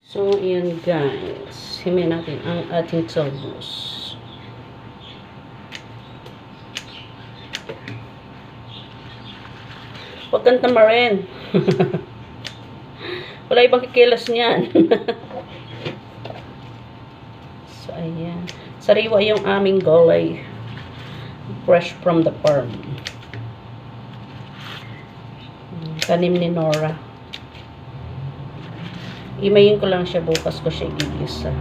So, ayan guys. Himayin natin ang ating talbos. Huwag kang tamarin. Wala ibang kikilos niyan. So, ayan. Sariwa yung aming gulay. Fresh from the farm. Tanim ni Nora. Imayin ko lang siya, bukas ko siya igigisa.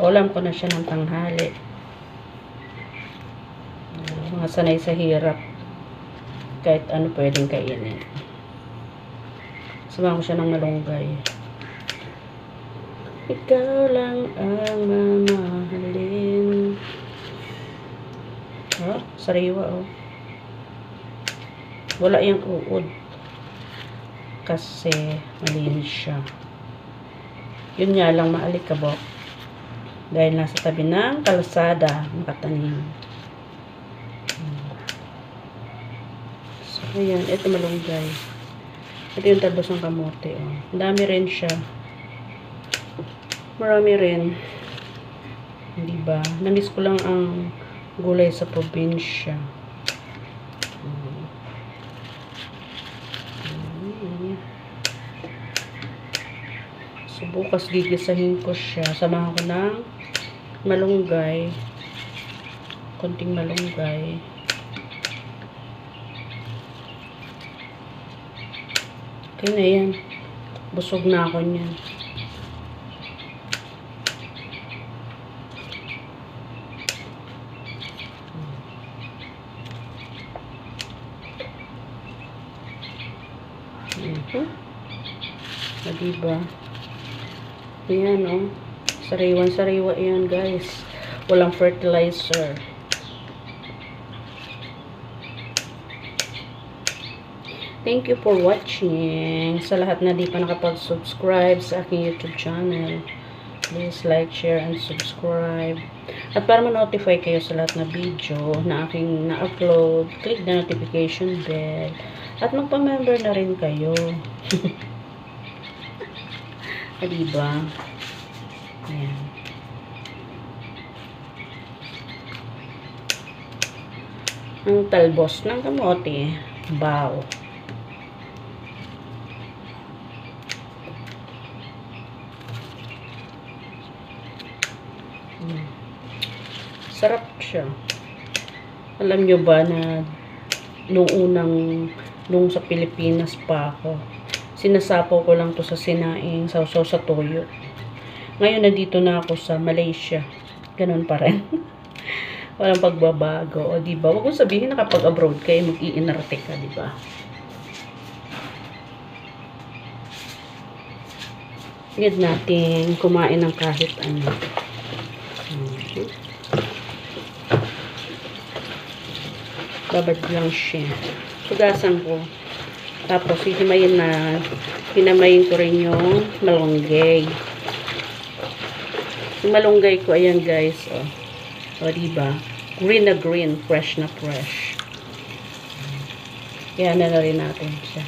Ulam ko na siya ng tanghali. Mga sanay sa hirap. Kahit ano pwedeng kainin. Samahan ko siya ng malunggay. Ikaw lang ang mamahalin. Oh, sariwa oh. Wala yung uod. Kasi malinis siya. Yun nga lang maalikabok. Dahil nasa tabi ng kalsada nakatanim. So, ayan. Ito malunggay. Ito yung talbos ng kamote. Oh. Ang dami rin siya. Marami rin. Diba? Namiss ko lang ang gulay sa probinsya. So, bukas gigisahin ko siya. Samahan ko ng malunggay. Konting malunggay. Okay na yan. Busog na ako niyan. Diba? Ayan, oh. Sariwan-sariwa yan, guys. Walang fertilizer. Thank you for watching. Sa lahat na di pa nakapag-subscribe sa aking YouTube channel, please like, share, and subscribe. At para ma-notify kayo sa lahat na video na aking na-upload, click the notification bell. At magpa-member na rin kayo. Diba? Ayan. Ang talbos ng kamote. Bao. Sarap siya. Alam nyo ba na nung sa Pilipinas pa ako, sinasapaw ko lang to sa sinaing, sausaw sa toyo. Ngayon, nandito na ako sa Malaysia. Ganun pa rin. Walang pagbabago. O, diba? Huwag kong sabihin na kapag abroad kayo, mag-iinarte ka, diba? Need natin kumain ng kahit ano. Babad lang siya. Sugasan ko. Tapos, hinamayin ko rin yung malunggay. Yung malunggay ko, ayan guys, oh. O, diba? Green na green, fresh na fresh. Kaya na rin natin siya.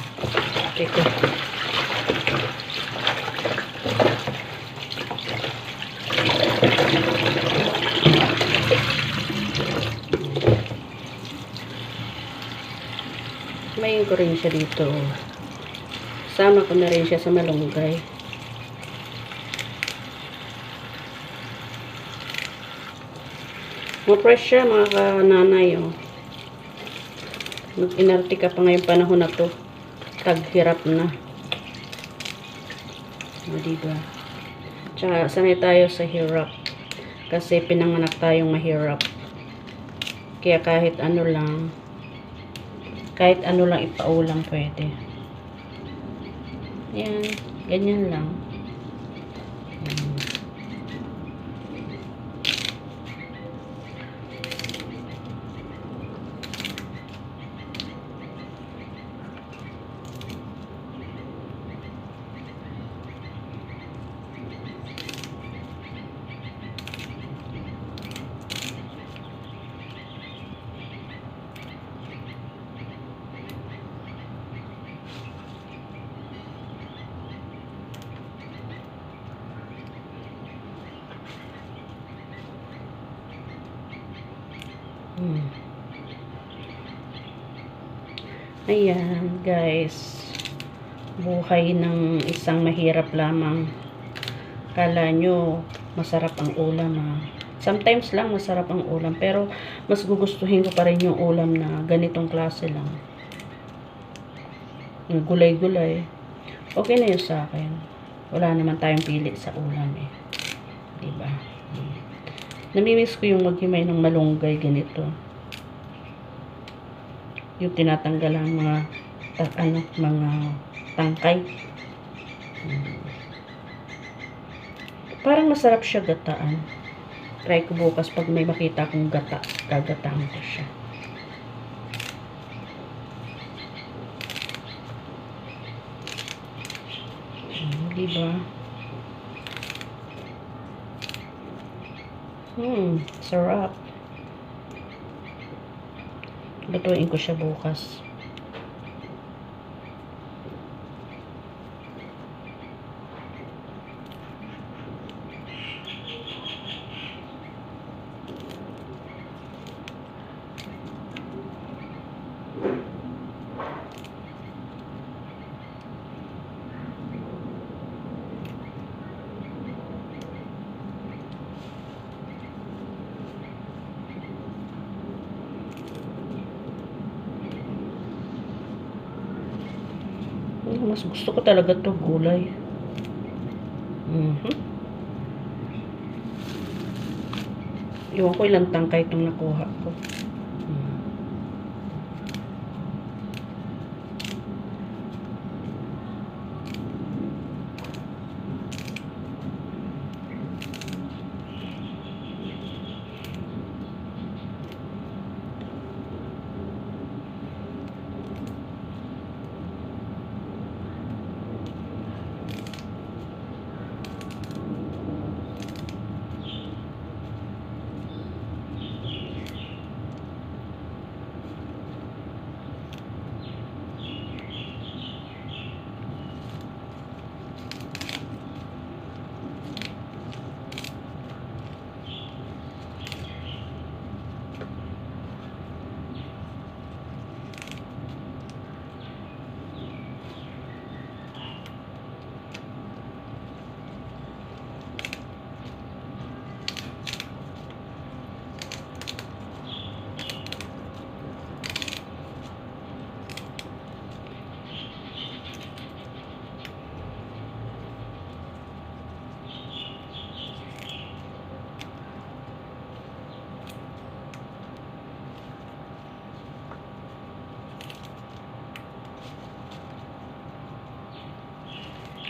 Ito. Mayin ko rin siya dito. Sama ko na rin siya sa malunggay. Ma-fresh siya mga kananay. Oh. Mag-inarte ka pa ngayong panahon na to. Taghirap na. O, diba? Tsaka sanay tayo sa hirap. Kasi pinanganak tayong mahirap. Kaya kahit ano lang ipaulam pwede. Yan, ganyan lang. Hmm. Ayan, guys. Buhay ng isang mahirap lamang. Kala nyo, masarap ang ulam, ha. Sometimes lang masarap ang ulam, pero mas gugustuhin ko pa rin yung ulam na ganitong klase lang. Gulay-gulay. Okay na yun sa akin. Wala naman tayong pili sa ulam, eh. Diba? Namimiss ko yung maghimay ng malunggay ganito. Yung tinatanggal ang mga mga tangkay. Parang masarap siya gataan. Try ko bukas pag may makita akong gata. Gagataan ko siya. Diba? Sarap. Lutuin ko siya bukas. Mas gusto ko talaga to gulay. Iwan ko ilang tangkay itong nakuha ko.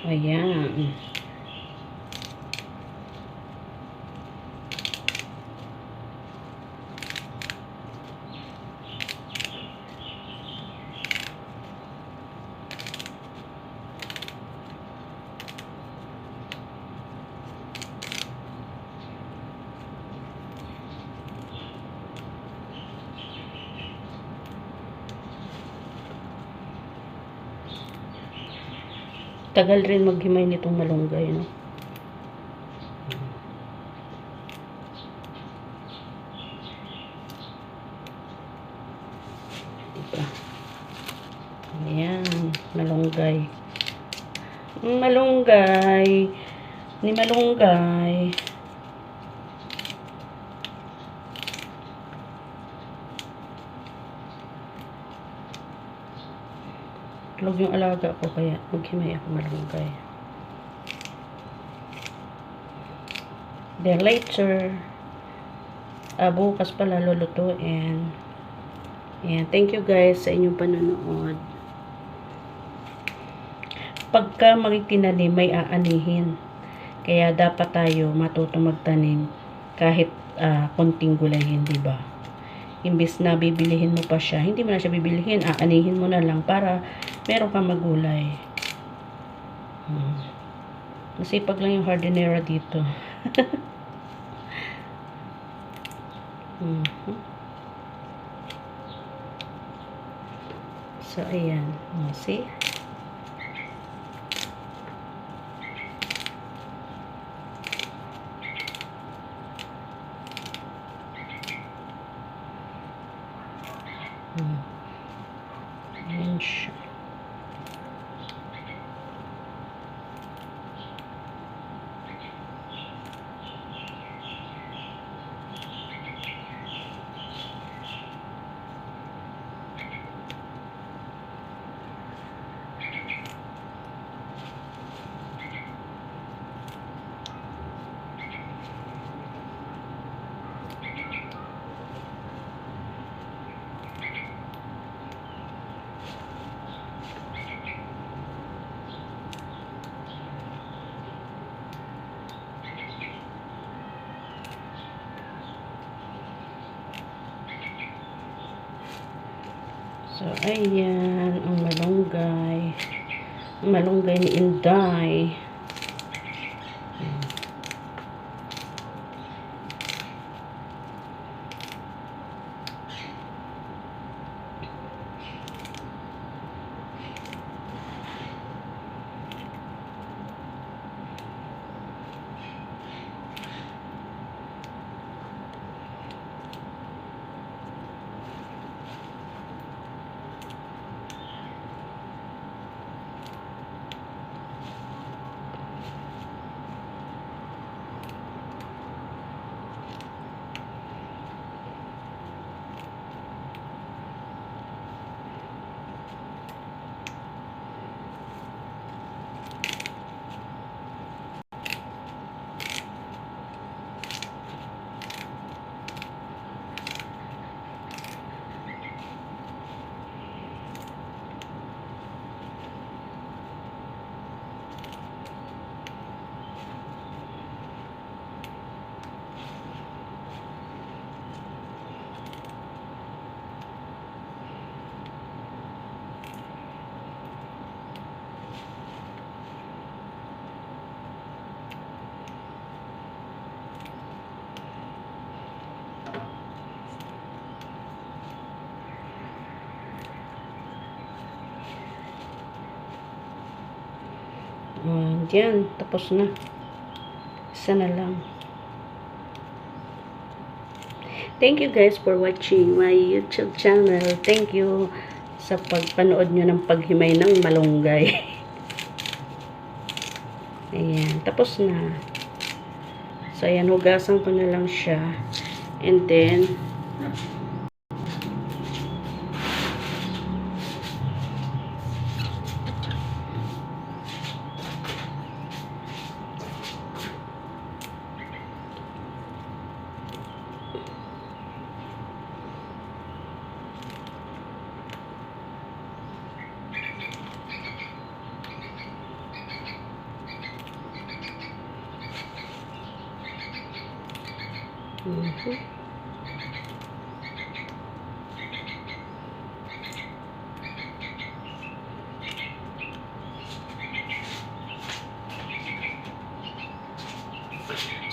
Ayan. Tagal rin maghimay nitong malunggay, no? Diba? Ayan, malunggay. Malunggay. Ni malunggay. Tulog yung alaga ko kaya maghimay ako malunggay. Then later, bukas pala lulutuin. Ayan, thank you guys sa inyong panonood. Pagka magtinanim, may aanihin. Kaya dapat tayo matuto magtanim kahit konting gulayin, diba? Imbis na bibilihin mo pa siya, hindi mo na siya bibilihin, aanihin mo na lang para meron kang magulay. Masipag lang yung hardinera dito. So, ayan. See? So, ayan, ang malunggay. Ang malunggay ni Inday. Diyan, tapos na. Isa na lang. Thank you guys for watching my YouTube channel. Thank you sa pagpanood nyo ng paghimay ng malunggay. Ayan, tapos na. So, ayan, hugasan ko na lang siya. And then,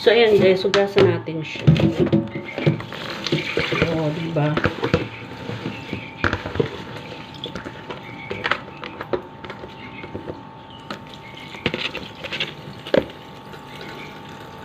so, ayan guys, hugasan natin siya.